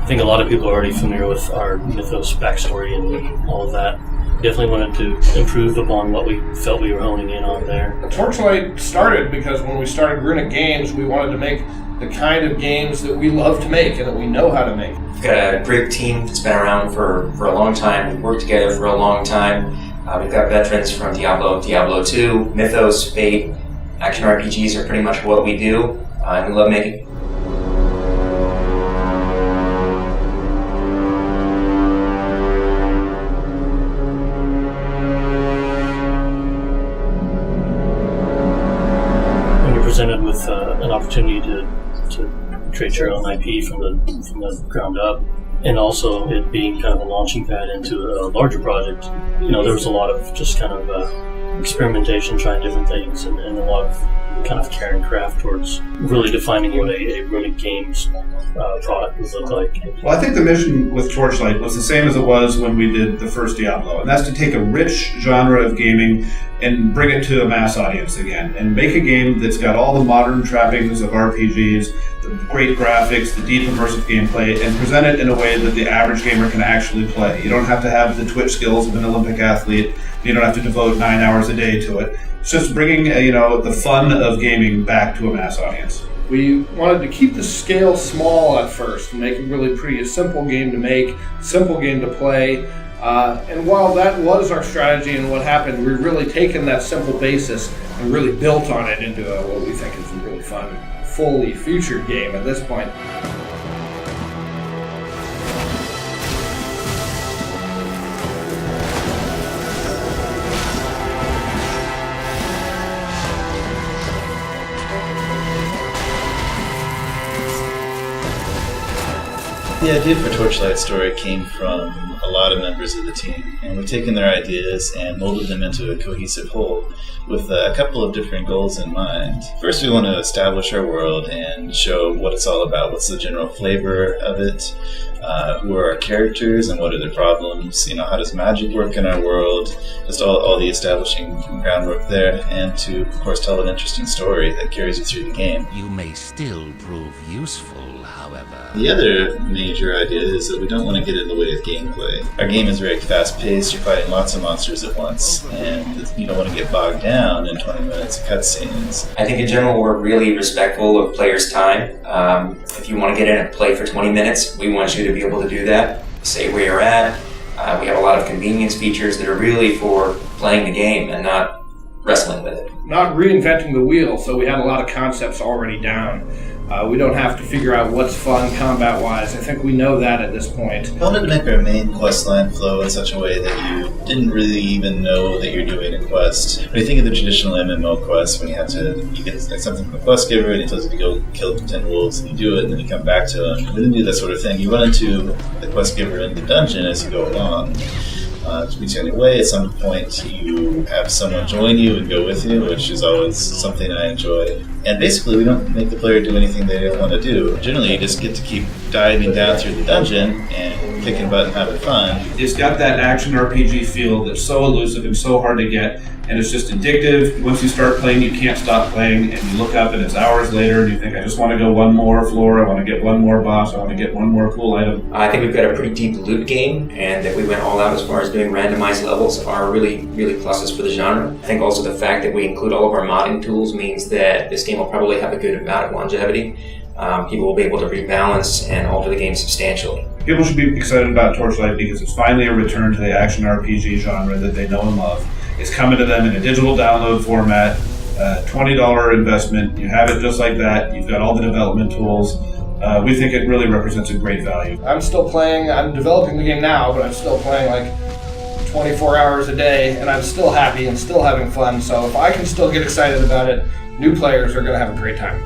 think a lot of people are already familiar with our Mythos backstory and all of that. Definitely wanted to improve upon what we felt we were honing in on there. Torchlight started because when we started Runic Games, we wanted to make the kind of games that we love to make and that we know how to make. We've got a great team that's been around for a long time. We've worked together for a long time. We've got veterans from Diablo, Diablo 2, Mythos, Fate. Action RPGs are pretty much what we do, and we love making. When you're presented with an opportunity to create your own IP from the ground up, and also it being kind of a launching pad into a larger project, there was a lot of just kind of experimentation, trying different things, and a lot of kind of care and craft towards really defining what a Runic Games product would look like. Well, I think the mission with Torchlight was the same as it was when we did the first Diablo, and that's to take a rich genre of gaming and bring it to a mass audience again, and make a game that's got all the modern trappings of RPGs, the great graphics, the deep immersive gameplay, and present it in a way that the average gamer can actually play. You don't have to have the Twitch skills of an Olympic athlete. You don't have to devote 9 hours a day to it. It's just bringing the fun of gaming back to a mass audience. We wanted to keep the scale small at first, and make it really pretty a simple game to make, simple game to play. And while that was our strategy and what happened, we've really taken that simple basis and really built on it into what we think is a really fun, fully featured game at this point. The idea for Torchlight Story came from a lot of members of the team, and we've taken their ideas and molded them into a cohesive whole with a couple of different goals in mind. First, we want to establish our world and show what it's all about, what's the general flavor of it, who are our characters and what are their problems, how does magic work in our world, just all the establishing groundwork there, and to, of course, tell an interesting story that carries you through the game. You may still prove useful, however. The other major idea is that we don't want to get in the way of gameplay. Our game is very fast-paced, you're fighting lots of monsters at once, and you don't want to get bogged down in 20 minutes of cutscenes. I think in general we're really respectful of players' time. If you want to get in and play for 20 minutes, we want you to be able to do that. Say where you're at. We have a lot of convenience features that are really for playing the game and not wrestling with it. Not reinventing the wheel, so we had a lot of concepts already down. We don't have to figure out what's fun combat-wise. I think we know that at this point. I wanted to make our main quest line flow in such a way that you didn't really even know that you're doing a quest. When you think of the traditional MMO quest, when you get something from the quest giver and he tells you to go kill 10 wolves, and you do it, and then you come back to him. We didn't do that sort of thing. You run into the quest giver in the dungeon as you go along. To be the way, at some point you have someone join you and go with you, which is always something I enjoy. And basically, we don't make the player do anything they don't want to do. Generally, you just get to keep diving down through the dungeon and kicking butt and having fun. It's got that action RPG feel that's so elusive and so hard to get, and it's just addictive. Once you start playing, you can't stop playing, and you look up and it's hours later and you think, I just want to go one more floor, I want to get one more boss, I want to get one more cool item. I think we've got a pretty deep loot game, and that we went all out as far as doing randomized levels are really, really pluses for the genre. I think also the fact that we include all of our modding tools means that this game will probably have a good amount of longevity. People will be able to rebalance and alter the game substantially. People should be excited about Torchlight because it's finally a return to the action RPG genre that they know and love. It's coming to them in a digital download format, $20 investment. You have it just like that. You've got all the development tools. We think it really represents a great value. I'm still playing, I'm developing the game now, but I'm still playing like 24 hours a day, and I'm still happy and still having fun. So if I can still get excited about it, new players are going to have a great time.